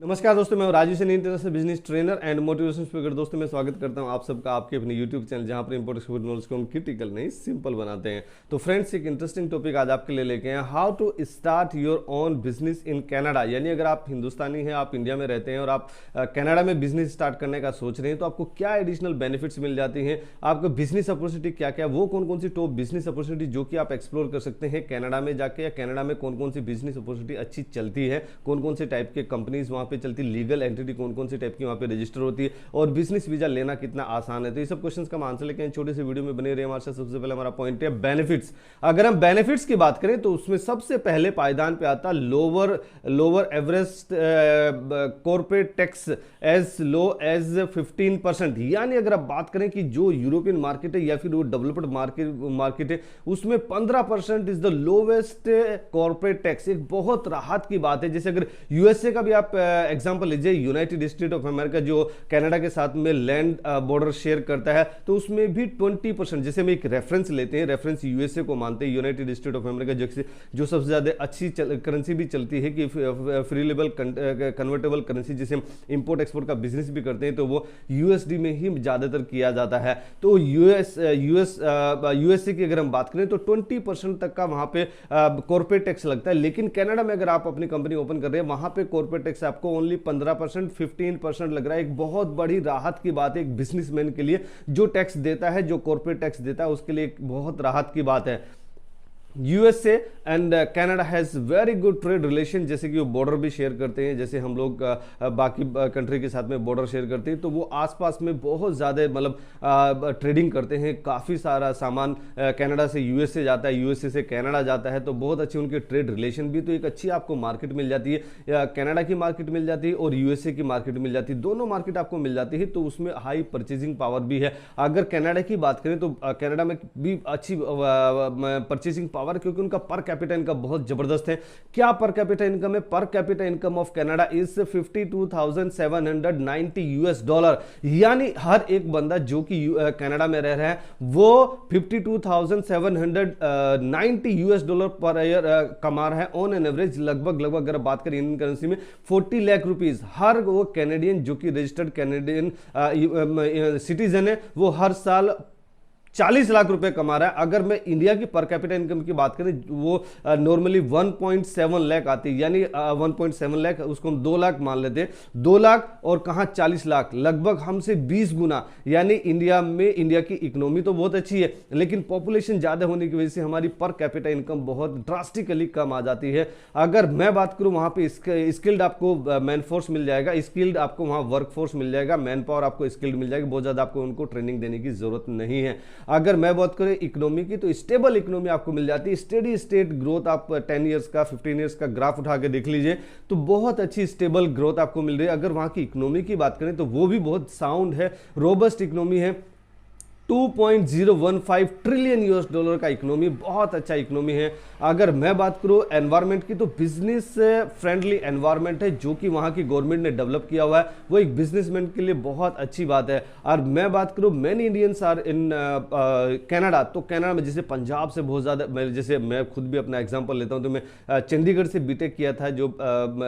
नमस्कार दोस्तों, मैं Raju Saini, international business trainer and motivation speaker. दोस्तों मैं स्वागत करता हूं आप सबका आपके अपने यूट्यूब चैनल, जहां पर इंपोर्ट एक्सपोर्ट नॉलेज को हम क्रिटिकल नहीं सिंपल बनाते हैं। तो फ्रेंड्स, एक इंटरेस्टिंग टॉपिक आज आपके लिए लेके हैं, how to start your own business in Canada. यानी अगर आप हिंदुस्तानी हैं, आप इंडिया में रहते हैं और आप कनाडा में बिजनेस स्टार्ट करने का सोच रहे हैं, तो आपको क्या एडिशनल बेनिफिट्स मिल जाती हैं, आपको बिजनेस अपॉर्चुनिटी क्या क्या, वो कौन कौन सी टॉप बिजनेस अपॉर्चुनिटी जो कि आप एक्सप्लोर कर सकते हैं कनाडा में जाके, या कनाडा में कौन कौन सी बिजनेस अपॉर्चुनिटी अच्छी चलती है, कौन कौन से टाइप के कंपनीज वहां पे चलती, लीगल एंटिटी कौन कौन सी टाइप की वहां पे रजिस्टर होती है, और बिजनेस वीजा लेना कितना आसान है। तो ये सब क्वेश्चंस का हम आंसर लेके छोटे से वीडियो में बने रहे हमारे साथ। सबसे पहले हमारा पॉइंट है बेनिफिट्स। अगर हम बेनिफिट्स की बात करें तो उसमें सबसे पहले पायदान पे आता lower average corporate tax as low as 15%। यानी अगर आप बात करें कि जो यूरोपियन मार्केट है या फिर वो डेवलप्ड मार्केट है, उसमें 15% is the lowest corporate tax. एक बहुत राहत की बात है। जैसे अगर यूएसए का भी आप एग्जांपल लीजिए, यूनाइटेड स्टेट ऑफ अमेरिका जो कनाडा के साथ में लैंड बॉर्डर शेयर करता है, तो उसमें भी 20%, जैसे हम एक रेफरेंस लेते हैं, रेफरेंस यूएसए को मानते हैं, यूनाइटेड स्टेट ऑफ अमेरिका जो सबसे ज्यादा अच्छी करेंसी भी चलती है कि फ्री लेवल कन्वर्टेबल करेंसी, जिसे हम इंपोर्ट एक्सपोर्ट का बिजनेस भी करते हैं, तो वो यूएसडी में ही ज्यादातर किया जाता है। तो यूएसए की अगर हम बात करें तो 20% तक का वहां पे कॉर्पोरेट टैक्स लगता है। लेकिन कनाडा में अगर आप अपनी कंपनी ओपन कर रहे हैं, वहां पे कॉर्पोरेट टैक्स आपको ओनली 15% 15% लग रहा है। एक बहुत बड़ी राहत की बात है एक बिजनेसमैन के लिए। जो टैक्स देता है, जो कॉर्पोरेट टैक्स देता है, उसके लिए एक बहुत राहत की बात है। USA and Canada has very good trade relation, जैसे कि वो बॉर्डर भी शेयर करते हैं, जैसे हम लोग बाकी कंट्री के साथ में बॉर्डर शेयर करते हैं, तो वो आसपास में बहुत ज़्यादा मतलब ट्रेडिंग करते हैं। काफ़ी सारा सामान कनाडा से यूएसए जाता है, यूएसए से कनाडा जाता है, तो बहुत अच्छी उनके ट्रेड रिलेशन भी। तो एक अच्छी आपको मार्केट मिल जाती है, कनाडा की मार्केट मिल जाती है और यूएसए की मार्केट मिल जाती है, दोनों मार्केट आपको मिल जाती है। तो उसमें हाई परचेजिंग पावर भी है। अगर कनाडा की बात करें तो कनाडा में भी अच्छी परचेजिंग पावर, क्योंकि उनका पर कैपिटा इनकम बहुत जबरदस्त है। क्या पर कैपिटा इनकम है? Per capita income of Canada is $52,790। यानी हर एक बंदा जो कि कनाडा में रह रहा है, वो $52,790 पर ईयर कमा रहा है ऑन एन एवरेज। लगभग अगर बात करें इंडियन करेंसी में 40 लाख रुपीज हर वो कैनेडियन जो कि रजिस्टर्ड कैनेडियन सिटीजन है, वो हर साल 40 लाख रुपए कमा रहा है। अगर मैं इंडिया की पर कैपिटा इनकम की बात करें, वो नॉर्मली 1.7 लाख आती है। यानी 1.7 लाख, उसको हम 2 लाख मान लेते हैं। 2 लाख और कहां 40 लाख, लगभग हमसे 20 गुना। यानी इंडिया की इकोनॉमी तो बहुत अच्छी है, लेकिन पॉपुलेशन ज्यादा होने की वजह से हमारी पर कैपिटा इनकम बहुत ड्रास्टिकली कम आ जाती है। अगर मैं बात करूं, वहां पे स्किल्ड आपको मैन फोर्स मिल जाएगा, स्किल्ड आपको वहां वर्क फोर्स मिल जाएगा, मैन पावर आपको स्किल्ड मिल जाएगी, बहुत ज्यादा आपको उनको ट्रेनिंग देने की जरूरत नहीं है। अगर मैं बात करें इकोनॉमी की, तो स्टेबल इकोनॉमी आपको मिल जाती है। स्टेडी स्टेट ग्रोथ, आप 10 इयर्स का 15 इयर्स का ग्राफ उठा के देख लीजिए, तो बहुत अच्छी स्टेबल ग्रोथ आपको मिल रही है। अगर वहां की इकोनॉमी की बात करें तो वो भी बहुत साउंड है, रोबस्ट इकोनॉमी है। 2.015 ट्रिलियन यूएस डॉलर का इकोनॉमी, बहुत अच्छा इकोनॉमी है। अगर मैं बात करूं एनवायरनमेंट की, तो बिजनेस फ्रेंडली एनवायरनमेंट है जो कि वहां की गवर्नमेंट ने डेवलप किया हुआ है, वो एक बिजनेसमैन के लिए बहुत अच्छी बात है। और मैं बात करूं many Indians are in Canada, तो कनाडा में जैसे पंजाब से बहुत ज़्यादा, जैसे मैं खुद भी अपना एग्जाम्पल लेता हूं, तो मैं चंडीगढ़ से बीटेक किया था, जो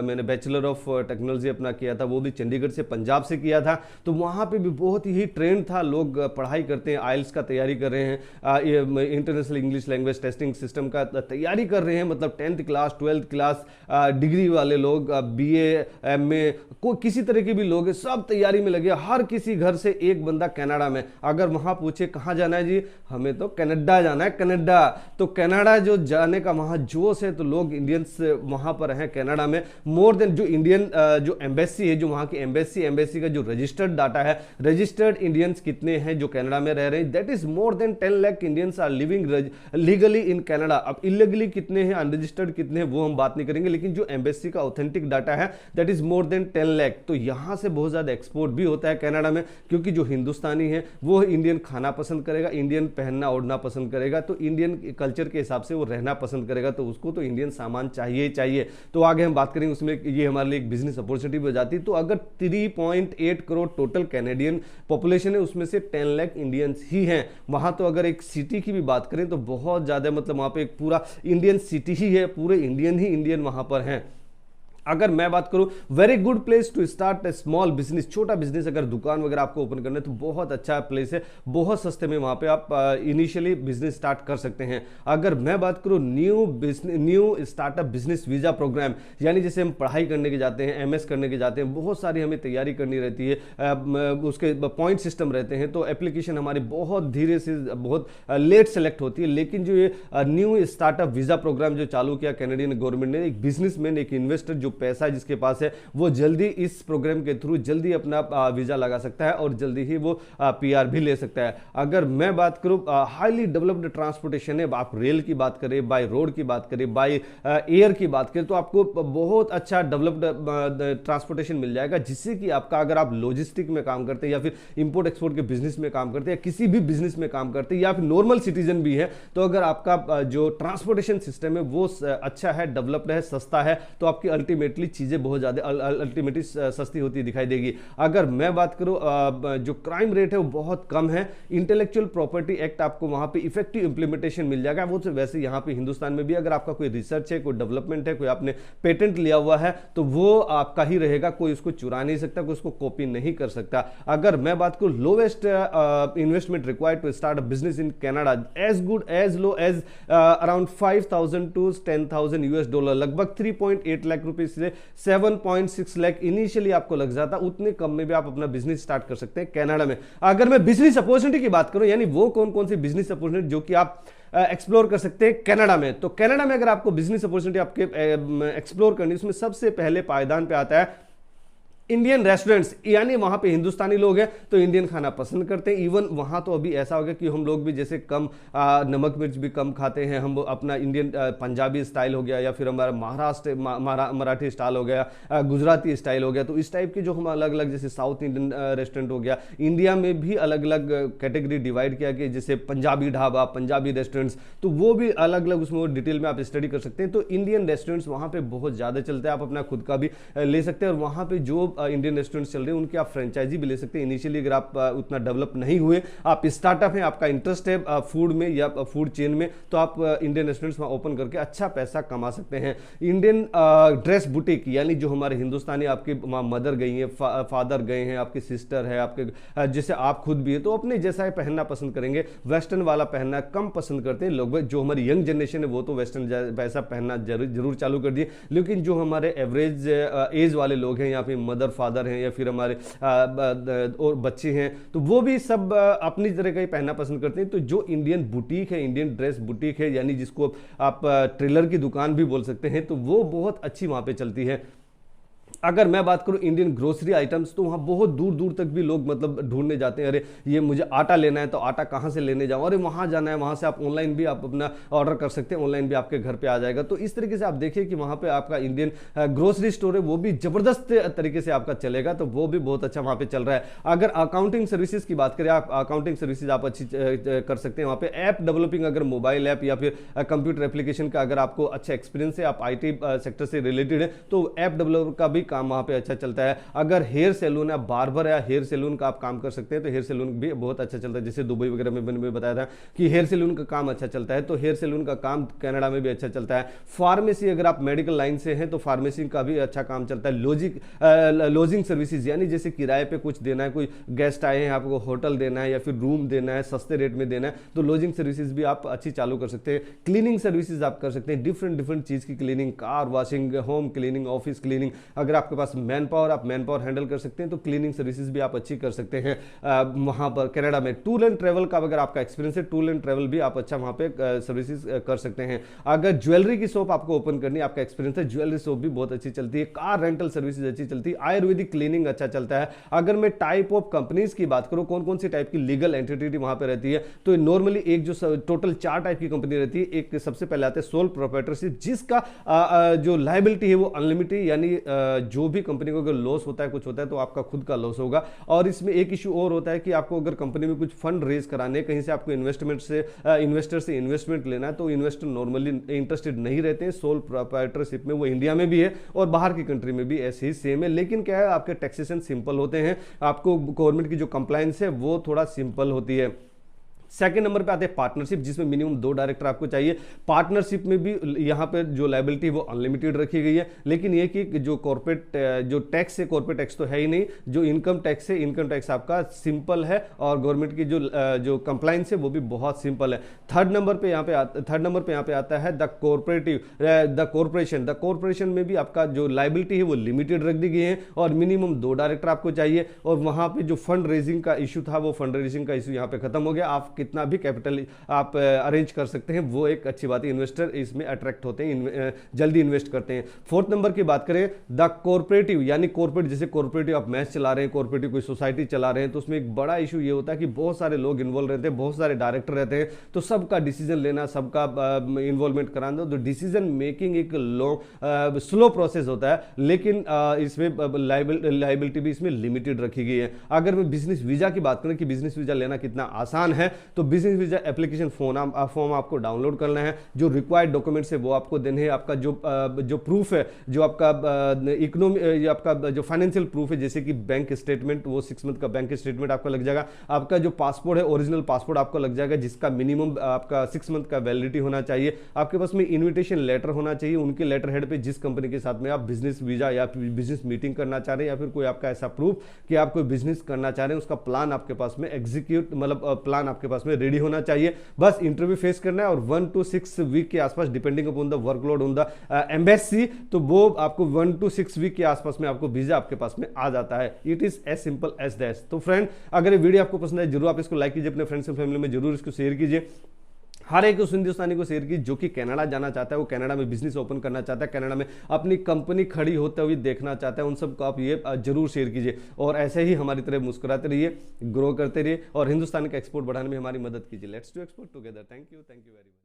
मैंने बैचलर ऑफ टेक्नोलॉजी अपना किया था, वो भी चंडीगढ़ से पंजाब से किया था। तो वहाँ पर भी बहुत ही ट्रेंड था, लोग पढ़ाई करते हैं, आइल्स का तैयारी कर रहे हैं, international English language testing system का तैयारी कर रहे हैं, मतलब 10th class 12th class degree वाले लोग, बीए एमए को किसी तरह के भी लोग, सब तैयारी में लगे। हर किसी घर से एक बंदा कनाडा में। अगर वहां पूछे कहां जाना है जी, हमें तो कनाडा जाना है, कनाडा। तो कनाडा जो जाने का वहां जोश है, तो लोग इंडियंस वहां पर हैं कनाडा में। मोर देन जो इंडियन जो एम्बेसी है, जो वहां की एम्बेसी का जो रजिस्टर्ड डाटा है, रजिस्टर्ड इंडियंस कितने हैं जो कनाडा में रह रहे हैं, that is more than 10 lakh Indians are living legally in Canada. अब इलीगली कितने हैं, अनरजिस्टर्ड कितने हैं, वो हम बात नहीं करेंगे, लेकिन जो एम्बेसी का ऑथेंटिक डाटा है, that is more than 10 lakh. तो यहां से बहुत ज्यादा एक्सपोर्ट भी होता है कनाडा में, क्योंकि जो हिंदुस्तानी है वो इंडियन खाना पसंद करेगा, इंडियन पहनना ओढ़ना पसंद करेगा, तो इंडियन कल्चर के हिसाब से वो रहना पसंद करेगा, तो उसको तो इंडियन सामान चाहिए ही चाहिए। तो आगे हम बात करेंगे उसमें, ये हमारे लिए एक बिजनेस अपॉर्चुनिटी भी हो जाती है। तो अगर 3.8 करोड़ टोटल कैनेडियन पॉपुलेशन है, उसमें से 10 लाख इंडियंस ही हैं वहां। तो अगर एक सिटी की भी बात करें तो बहुत ज्यादा, मतलब वहां पे एक पूरा इंडियन सिटी ही है, पूरे इंडियन ही इंडियन वहां पर हैं। अगर मैं बात करूं, very good place to start a small business, छोटा बिजनेस अगर दुकान वगैरह आपको ओपन करना है तो बहुत अच्छा प्लेस है, बहुत सस्ते में वहां पे आप इनिशियली बिजनेस स्टार्ट कर सकते हैं। अगर मैं बात करूं new startup business visa program, यानी जैसे हम पढ़ाई करने के जाते हैं, एमएस करने के जाते हैं, बहुत सारी हमें तैयारी करनी रहती है, उसके पॉइंट सिस्टम रहते हैं, तो एप्लीकेशन हमारी बहुत धीरे से बहुत लेट सेलेक्ट होती है। लेकिन जो ये न्यू स्टार्टअप वीजा प्रोग्राम जो चालू किया कैनेडियन गवर्नमेंट ने, एक बिजनेसमैन, एक इन्वेस्टर जो पैसा जिसके पास है वो जल्दी इस प्रोग्राम के थ्रू जल्दी अपना वीजा लगा सकता है और जल्दी ही वो पीआर भी ले सकता है। अगर मैं बात करूं हाईली डेवलप्ड ट्रांसपोर्टेशन है, आप रेल की बात करें, बाय रोड की बात करें, बाय एयर की बात करें, तो आपको बहुत अच्छा डेवलप्ड ट्रांसपोर्टेशन मिल जाएगा, जिससे कि आपका, अगर आप लॉजिस्टिक में काम करते हैं या फिर इंपोर्ट एक्सपोर्ट के बिजनेस में काम करते हैं या किसी भी बिजनेस में काम करते हैं या फिर नॉर्मल सिटीजन भी है, तो अगर आपका जो ट्रांसपोर्टेशन सिस्टम है वो अच्छा है, डेवलप्ड है, सस्ता है, तो आपकी अल्टीमेटली चीजें बहुत ज्यादा अल्टीमेटली सस्ती होती दिखाई देगी। अगर मैं बात करूं जो क्राइम रेट है वो बहुत कम है, इंटेलेक्चुअल प्रॉपर्टी एक्ट आपको वहां पे इफेक्टिव इंप्लीमेंटेशन मिल जाएगा। वो तो वैसे यहां पे हिंदुस्तान में भी अगर आपका कोई रिसर्च है, कोई डेवलपमेंट है, कोई आपने पेटेंट लिया हुआ है तो वो आपका ही रहेगा, कोई उसको चुरा नहीं सकता, कोई उसको कॉपी नहीं कर सकता। अगर मैं बात करूं lowest investment required to start a business in Canada, as good as low as around 5,000 to 10,000 US dollar, लगभग 3.8 लाख रुपए से 7.6 लाख इनिशियली आपको लग जाता, उतने कम में भी आप अपना बिजनेस स्टार्ट कर सकते हैं कनाडा में। अगर मैं बिजनेस अपॉर्चुनिटी की बात करूं, यानी वो कौन कौन सी बिजनेस अपॉर्चुनिटी जो कि आप एक्सप्लोर कर सकते हैं कनाडा में, तो कनाडा में अगर आपको बिजनेस अपॉर्चुनिटी आपके एक्सप्लोर करनी, उसमें सबसे पहले पायदान पे आता है इंडियन रेस्टोरेंट्स, यानी वहां पे हिंदुस्तानी लोग हैं तो इंडियन खाना पसंद करते हैं। इवन वहां तो अभी ऐसा हो गया कि हम लोग भी जैसे कम नमक मिर्च भी कम खाते हैं, हम अपना इंडियन पंजाबी स्टाइल हो गया या फिर हमारा महाराष्ट्र मराठी स्टाइल हो गया, गुजराती स्टाइल हो गया, तो इस टाइप के जो हम अलग अलग, जैसे साउथ इंडियन रेस्टोरेंट हो गया, इंडिया में भी अलग अलग कैटेगरी डिवाइड किया कि जैसे पंजाबी ढाबा, पंजाबी रेस्टोरेंट्स, तो वो भी अलग अलग उसमें डिटेल में आप स्टडी कर सकते हैं। तो इंडियन रेस्टोरेंट्स वहां पे बहुत ज्यादा चलते हैं, आप अपना खुद का भी ले सकते हैं, और वहां पे जो इंडियन रेस्टोरेंट्स चल रहे हैं उनकी आप फ्रेंचाइजी भी ले सकते हैं। इनिशियली अगर आप उतना डेवलप नहीं हुए, आप स्टार्टअप है, आपका इंटरेस्ट है फूड में या फूड चेन में, तो आप इंडियन रेस्टोरेंट्स वहां ओपन करके अच्छा पैसा कमा सकते हैं। इंडियन ड्रेस बुटीक, यानी जो हमारे हिंदुस्तानी, आपकी मदर गई है, फादर गए हैं, आपकी सिस्टर है, आपके जैसे आप खुद भी है, तो अपने जैसा पहनना पसंद करेंगे, वेस्टर्न वाला पहनना कम पसंद करते हैं लोग। जो हमारी यंग जनरेशन है वो तो वेस्टर्न पैसा पहनना जरूर चालू कर दिए, लेकिन जो हमारे एवरेज एज वाले लोग हैं, यहाँ पे मदर फादर हैं या फिर हमारे और बच्चे हैं, तो वो भी सब अपनी तरह का ही पहनना पसंद करते हैं। तो जो इंडियन बुटीक है, इंडियन ड्रेस बुटीक है, यानी जिसको आप ट्रेलर की दुकान भी बोल सकते हैं, तो वो बहुत अच्छी वहां पे चलती है। अगर मैं बात करूं इंडियन ग्रोसरी आइटम्स, तो वहां बहुत दूर दूर तक भी लोग मतलब ढूंढने जाते हैं, अरे ये मुझे आटा लेना है तो आटा कहां से लेने जाऊं, अरे वहां जाना है, वहां से आप ऑनलाइन भी आप अपना ऑर्डर कर सकते हैं, ऑनलाइन भी आपके घर पे आ जाएगा। तो इस तरीके से आप देखिए कि वहां पे आपका इंडियन ग्रोसरी स्टोर है वो भी जबरदस्त तरीके से आपका चलेगा, तो वो भी बहुत अच्छा वहां पे चल रहा है। अगर अकाउंटिंग सर्विसेज की बात करें, आप अकाउंटिंग सर्विसेज आप अच्छी कर सकते हैं वहां पे। ऐप डेवलपिंग, अगर मोबाइल ऐप या फिर कंप्यूटर एप्लीकेशन का अगर आपको अच्छा एक्सपीरियंस है, आप IT सेक्टर से रिलेटेड है, तो ऐप डेवलपर का भी काम वहां पे अच्छा चलता है। अगर हेयर सैलून है, बार्बर है, हेयर सैलून का आप काम कर सकते हैं, तो हेयर सैलून भी बहुत अच्छा चलता है। जैसे दुबई वगैरह में मैंने बताया था कि हेयर सैलून का काम अच्छा चलता है, तो हेयर सैलून का काम कनाडा में भी अच्छा चलता है। फार्मेसी, अगर आप मेडिकल लाइन से हैं तो फार्मेसी का भी अच्छा काम चलता है। लॉजिंग सर्विसेज, यानी जैसे किराए पे कुछ देना है, कोई गेस्ट आए हैं, आपको होटल देना है या फिर रूम देना है, सस्ते रेट में देना है, तो लॉजिंग सर्विसेज भी आप अच्छी चालू कर सकते हैं। क्लीनिंग सर्विसेज आप कर सकते हैं, डिफरेंट चीज की cleaning, car washing, home cleaning, office cleaning. अगर आपके पास मैन पावर, आप मैन पावर हैंडल कर सकते हैं, तो क्लीनिंग सर्विसेज भी आप अच्छी कर सकते हैं वहां पर कनाडा में। टूर एंड ट्रेवल का अगर आपका एक्सपीरियंस है, टूर एंड ट्रेवल भी आप अच्छा वहां पे सर्विसेज कर सकते हैं। अगर ज्वेलरी की शॉप आपको ओपन करनी है, आपका एक्सपीरियंस है, ज्वेलरी शॉप भी बहुत अच्छी चलती है। कार रेंटल सर्विसेज अच्छी चलती है। आयुर्वेदिक क्लीनिंग अच्छा चलता है। अगर मैं टाइप ऑफ कंपनीज की बात करूं, कौन कौन सी टाइप की लीगल एंटिटी वहां पे रहती है, तो नॉर्मली एक जो टोटल 4 टाइप की कंपनी रहती है। एक सबसे पहले आते हैं सोल प्रोप्राइटरशिप, जिसका जो लायबिलिटी है वो अनलिमिटेड, यानी जो भी कंपनी को अगर लॉस होता है, कुछ होता है, तो आपका खुद का लॉस होगा। और इसमें एक इशू और होता है कि आपको अगर कंपनी में कुछ फंड रेज कराने, कहीं से आपको इन्वेस्टर से इन्वेस्टमेंट लेना है, तो इन्वेस्टर नॉर्मली इंटरेस्टेड नहीं रहते हैं सोल प्रोप्राइटरशिप में। वो इंडिया में भी है और बाहर की कंट्री में भी ऐसे ही सेम है, लेकिन क्या है, आपके टैक्सेशन सिंपल होते हैं, आपको गवर्नमेंट की जो कंप्लायंस है वो थोड़ा सिंपल होती है। सेकंड नंबर पे आते हैं पार्टनरशिप, जिसमें मिनिमम 2 डायरेक्टर आपको चाहिए। पार्टनरशिप में भी यहाँ पे जो लायबिलिटी वो अनलिमिटेड रखी गई है, लेकिन ये कि जो कॉर्पोरेट जो टैक्स है, कॉर्पोरेट टैक्स तो है ही नहीं, जो इनकम टैक्स है, इनकम टैक्स आपका सिंपल है और गवर्नमेंट की जो कंप्लाइंस है वो भी बहुत सिंपल है। थर्ड नंबर पे यहाँ पे आता है द कॉर्पोरेशन में भी आपका जो लायबिलिटी है वो लिमिटेड रख दी गई है और मिनिमम 2 डायरेक्टर आपको चाहिए। और वहां पे जो फंड रेजिंग का इशू था, वो फंड रेजिंग का इशू यहाँ पे खत्म हो गया। आप कितना भी कैपिटल आप अरेंज कर सकते हैं, वो एक अच्छी बात है। इन्वेस्टर इसमें अट्रैक्ट होते हैं, जल्दी इन्वेस्ट करते हैं। फोर्थ नंबर की बात करें, द कॉर्पोरेटिव, यानी कॉर्पोरेट, जैसे कॉर्पोरेटिव आप मैच चला रहे हैं, कॉर्पोरेटिव कोई सोसाइटी चला रहे हैं, तो उसमें एक बड़ा इशू ये होता है कि बहुत सारे लोग इन्वॉल्व रहते हैं, बहुत सारे डायरेक्टर रहते हैं, तो सबका डिसीजन लेना, सबका इन्वॉल्वमेंट कराना, तो डिसीजन मेकिंग एक लॉन्ग स्लो प्रोसेस होता है। लेकिन इसमें लायबिलिटी भी इसमें लिमिटेड रखी गई है। अगर मैं बिजनेस वीजा की बात करें कि बिजनेस वीजा लेना कितना आसान है, तो बिजनेस वीजा एप्लीकेशन फॉर्म आपको डाउनलोड करना है, जो रिक्वायर्ड डॉक्यूमेंट्स है वो आपको देने हैं, आपका जो प्रूफ है, जो आपका इकोनॉमी, आपका जो फाइनेंशियल प्रूफ है, जैसे कि बैंक स्टेटमेंट, वो 6 मंथ का बैंक स्टेटमेंट आपका लग जाएगा। आपका जो पासपोर्ट है, ओरिजिनल पासपोर्ट आपको लग जाएगा, जिसका मिनिमम आपका 6 मंथ का वैलिडिटी होना चाहिए। आपके पास में इन्विटेशन लेटर होना चाहिए, उनके लेटर हेड पे जिस कंपनी के साथ में आप बिजनेस वीजा या बिजनेस मीटिंग करना चाह रहे हैं, या फिर कोई आपका ऐसा प्रूफ कि आप कोई बिजनेस करना चाह रहे हैं, उसका प्लान आपके पास में प्लान आपके पास में रेडी होना चाहिए। बस इंटरव्यू फेस करना है और 1 to 6 वीक के आसपास, depending upon the workload on the embassy, तो वो आपको 1 to 6 वीक के आसपास में आपको वीजा आपके पास में आ जाता है। It is as simple as that. तो फ्रेंड, अगर ये वीडियो आपको पसंद है, जरूर आप इसको लाइक कीजिए, अपने फ्रेंड्स एंड फैमिली में जरूर इसको शेयर कीजिए। हर एक उस हिंदुस्तानी को शेयर की जो कि कनाडा जाना चाहता है, वो कनाडा में बिजनेस ओपन करना चाहता है, कनाडा में अपनी कंपनी खड़ी होते हुए देखना चाहता है, उन सबको आप ये जरूर शेयर कीजिए। और ऐसे ही हमारी तरह मुस्कुराते रहिए, ग्रो करते रहिए और हिंदुस्तान का एक्सपोर्ट बढ़ाने में हमारी मदद कीजिए। Let's do export together. Thank you very much.